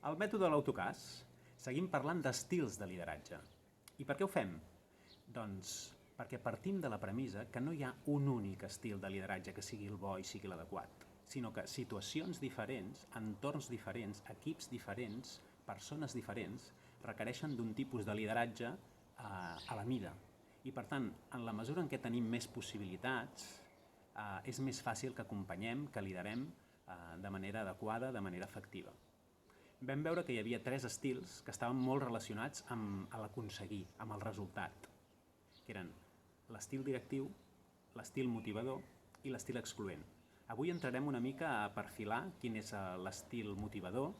Al mètode de l'autocàs seguim parlant d'estils de lideratge. I per què ho fem? Doncs perquè partim de la premissa que no hi ha un únic estil de lideratge que sigui el bo i sigui l'adequat, sinó que situacions diferents, entorns diferents, equips diferents, persones diferents, requereixen d'un tipus de lideratge a la mida. I per tant, en la mesura en què tenim més possibilitats, és més fàcil que acompanyem, que liderem de manera adequada, de manera efectiva. Vam veure que hi havia 3 estils que estaven molt relacionats amb l'aconseguir, amb el resultat, que eren l'estil directiu, l'estil motivador i l'estil excloent. Avui entrarem una mica a perfilar quin és l'estil motivador,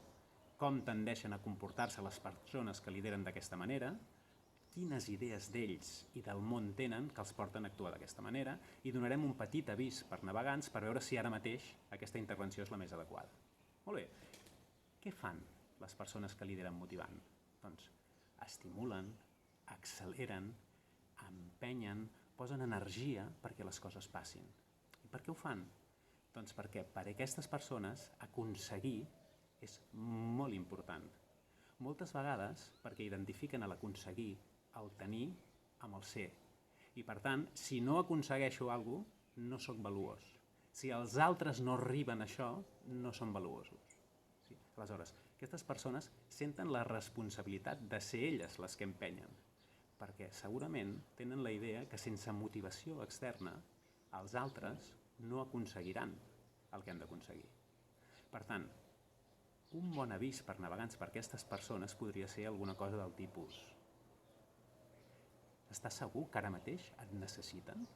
com tendeixen a comportar-se les persones que lideren d'aquesta manera, quines idees d'ells i del món tenen que els porten a actuar d'aquesta manera, i donarem un petit avís per navegants per veure si ara mateix aquesta intervenció és la més adequada. Molt bé. Què fan les persones que lideren motivant? Doncs estimulen, acceleren, empenyen, posen energia perquè les coses passin. I per què ho fan? Doncs perquè per a aquestes persones aconseguir és molt important. Moltes vegades perquè identifiquen l'aconseguir, el tenir, amb el ser. I per tant, si no aconsegueixo alguna cosa, no sóc valuós. Si els altres no arriben a això, no són valuosos. Sí? Aleshores, aquestes persones senten la responsabilitat de ser elles les que empenyen, perquè segurament tenen la idea que sense motivació externa els altres no aconseguiran el que han d'aconseguir. Per tant, un bon avís per navegants per aquestes persones podria ser alguna cosa del tipus: estàs segur que ara mateix et necessiten?